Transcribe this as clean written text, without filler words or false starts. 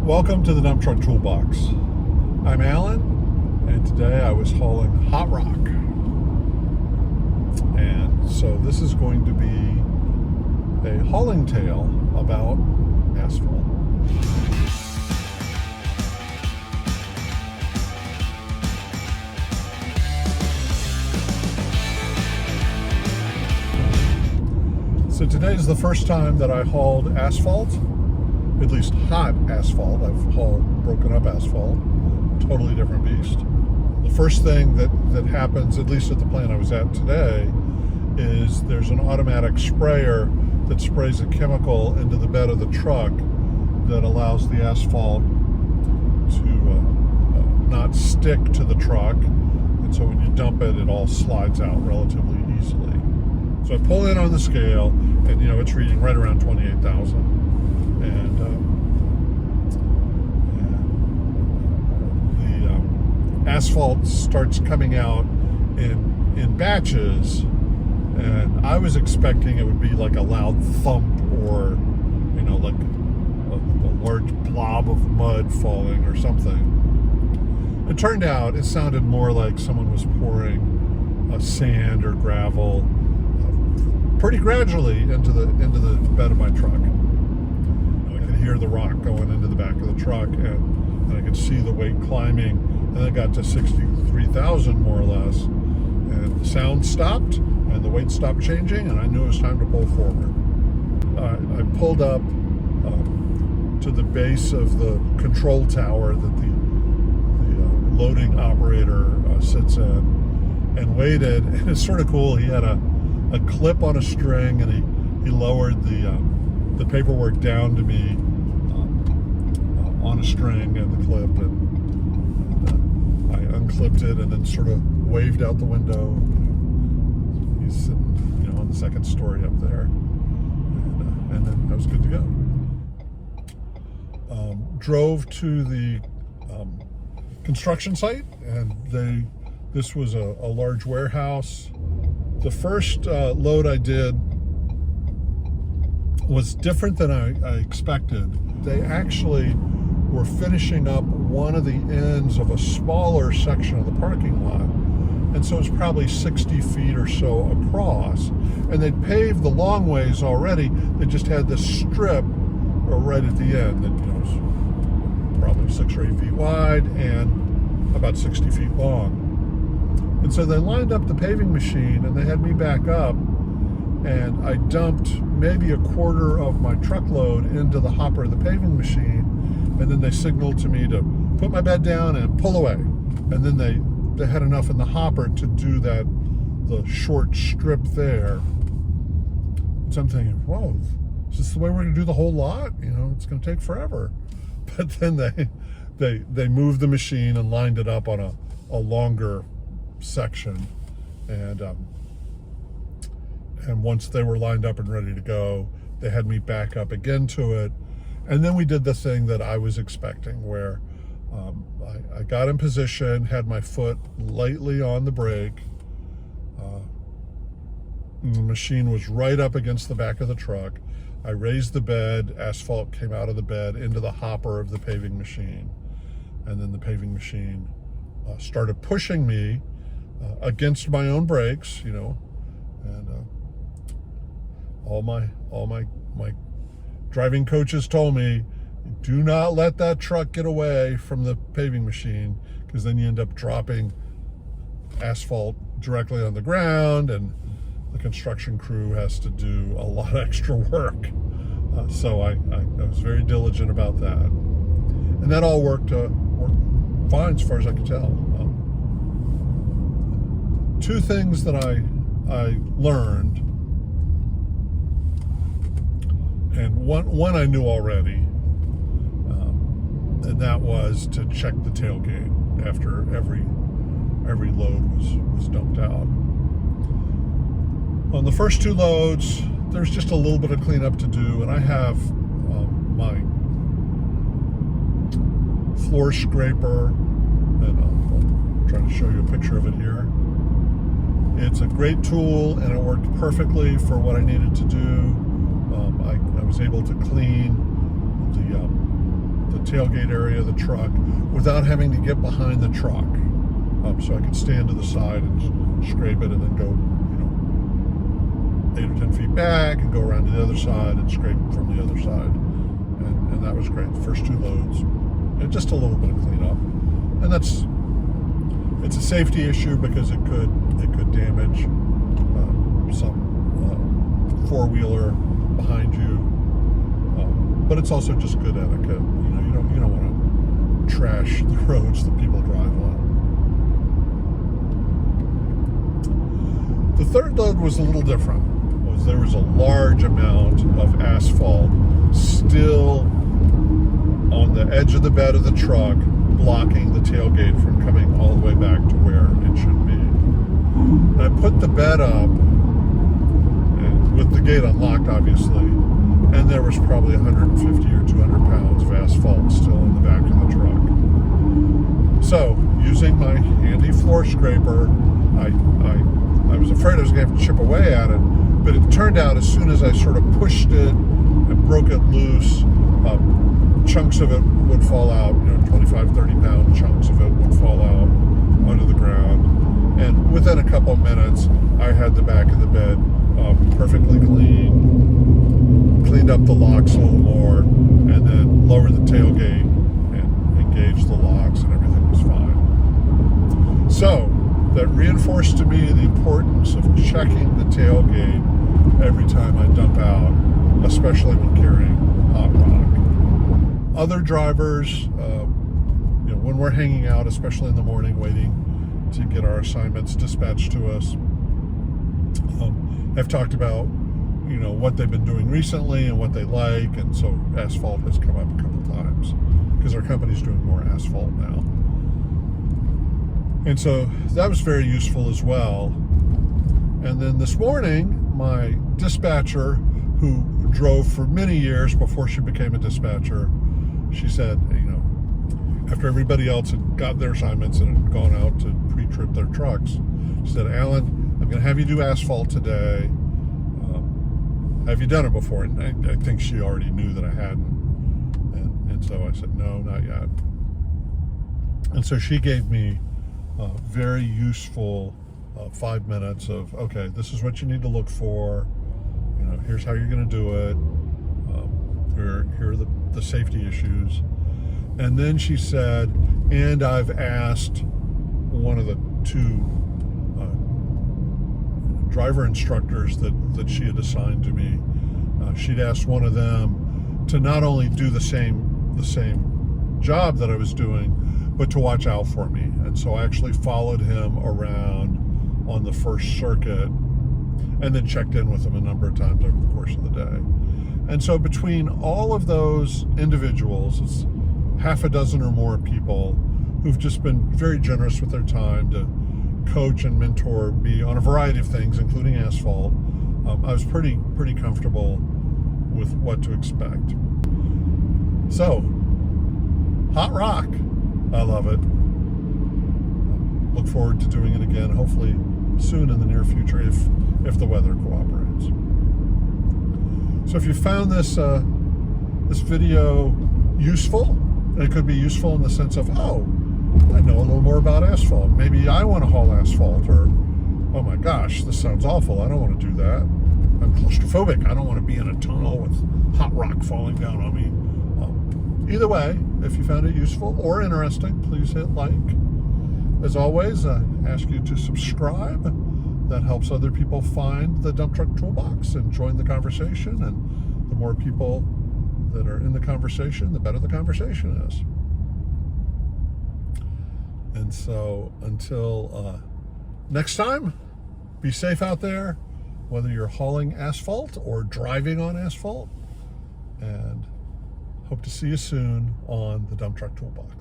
Welcome to the Dump Truck Toolbox. I'm Alan, and today I was hauling hot rock. And so this is going to be a hauling tale about asphalt. So today is the first time that I hauled asphalt. At least hot asphalt. I've hauled broken up asphalt, totally different beast. The first thing that happens, at least at the plant I was at today, is there's an automatic sprayer that sprays a chemical into the bed of the truck that allows the asphalt to not stick to the truck, and so when you dump it, it all slides out relatively easily. So I pull in on the scale, and it's reading right around 28,000. And the asphalt starts coming out in batches, and I was expecting it would be like a loud thump or like a large blob of mud falling or something. It turned out it sounded more like someone was pouring sand or gravel pretty gradually into the bed of my truck. I could hear the rock going into the back of the truck, and I could see the weight climbing, and it got to 63,000 more or less, and the sound stopped and the weight stopped changing, and I knew it was time to pull forward. I pulled up to the base of the control tower that the loading operator sits in, and waited. And it's sort of cool. He had a clip on a string, and he lowered the paperwork down to me on a string and the clip, and I unclipped it and then sort of waved out the window. He's sitting, on the second story up there, and then I was good to go. Drove to the construction site, and this was a large warehouse. The first load I did was different than I expected. They actually were finishing up one of the ends of a smaller section of the parking lot, and so it's probably 60 feet or so across, and they'd paved the long ways already. They just had this strip right at the end that was probably 6 or 8 feet wide and about 60 feet long. And so they lined up the paving machine, and they had me back up, and I dumped maybe a quarter of my truckload into the hopper of the paving machine, and then they signaled to me to put my bed down and pull away. And then they had enough in the hopper to do the short strip there. So I'm thinking, whoa, is this the way we're going to do the whole lot? It's going to take forever. But then they moved the machine and lined it up on a longer section, and once they were lined up and ready to go, they had me back up again to it, and then we did the thing that I was expecting, where I got in position, had my foot lightly on the brake, the machine was right up against the back of the truck. I raised the bed, asphalt came out of the bed into the hopper of the paving machine, and then the paving machine started pushing me against my own brakes, and all my driving coaches told me, do not let that truck get away from the paving machine, because then you end up dropping asphalt directly on the ground, and the construction crew has to do a lot of extra work. So I was very diligent about that, and that all worked fine as far as I could tell. Two things that I learned, and one I knew already, and that was to check the tailgate after every load was dumped out. On the first two loads, there's just a little bit of cleanup to do, and I have my floor scraper, and I'll try to show you a picture of it here. It's a great tool, and it worked perfectly for what I needed to do. I was able to clean the tailgate area of the truck without having to get behind the truck. So I could stand to the side and scrape it and then go, 8 or 10 feet back and go around to the other side and scrape from the other side. And that was great. The first 2 loads. And just a little bit of cleanup. And it's a safety issue because it could damage some four-wheeler behind you. But it's also just good etiquette. You don't want to trash the roads that people drive on. The third load was a little different. There was a large amount of asphalt still on the edge of the bed of the truck, blocking the tailgate from coming all the way back to where it should be. And I put the bed up, and with the gate unlocked, obviously, and there was probably 150 or 200 pounds of asphalt still in the back of the truck. So, using my handy floor scraper, I was afraid I was going to have to chip away at it, but it turned out as soon as I sort of pushed it and broke it loose, chunks of it would fall out, 25, 30 pound chunks of it would fall out onto the ground. And within a couple of minutes, I had the back of the bed perfectly cleaned up the locks a little more, and then lowered the tailgate and engaged the locks, and everything was fine. So, that reinforced to me the importance of checking the tailgate every time I dump out, especially when carrying hot rock. Other drivers, when we're hanging out, especially in the morning, waiting to get our assignments dispatched to us, have talked about, what they've been doing recently and what they like, and so asphalt has come up a couple times because our company's doing more asphalt now. And so that was very useful as well. And then this morning, my dispatcher, who drove for many years before she became a dispatcher, she said, after everybody else had got their assignments and had gone out to pre-trip their trucks, she said, "Alan, I'm going to have you do asphalt today. Have you done it before?" And I think she already knew that I hadn't. And so I said, "No, not yet." And so she gave me very useful 5 minutes of, okay, this is what you need to look for. Here's how you're going to do it. Here are the safety issues. And then she said, and I've asked one of the 2 driver instructors that she had assigned to me. She'd asked one of them to not only do the same job that I was doing, but to watch out for me. And so I actually followed him around on the first circuit and then checked in with him a number of times over the course of the day. And so between all of those individuals, it's half a dozen or more people who've just been very generous with their time to coach and mentor me on a variety of things, including asphalt. I was pretty comfortable with what to expect. So, hot rock. I love it. Look forward to doing it again, hopefully soon in the near future if the weather cooperates. So if you found this video useful, it could be useful in the sense of, oh, I know a little more about asphalt. Maybe I want to haul asphalt, or, oh my gosh, this sounds awful. I don't want to do that. I'm claustrophobic. I don't want to be in a tunnel with hot rock falling down on me. Either way, if you found it useful or interesting, please hit like. As always, I ask you to subscribe. That helps other people find the Dump Truck Toolbox and join the conversation. And the more people that are in the conversation, the better the conversation is. And so until next time, be safe out there, whether you're hauling asphalt or driving on asphalt. And hope to see you soon on the Dump Truck Toolbox.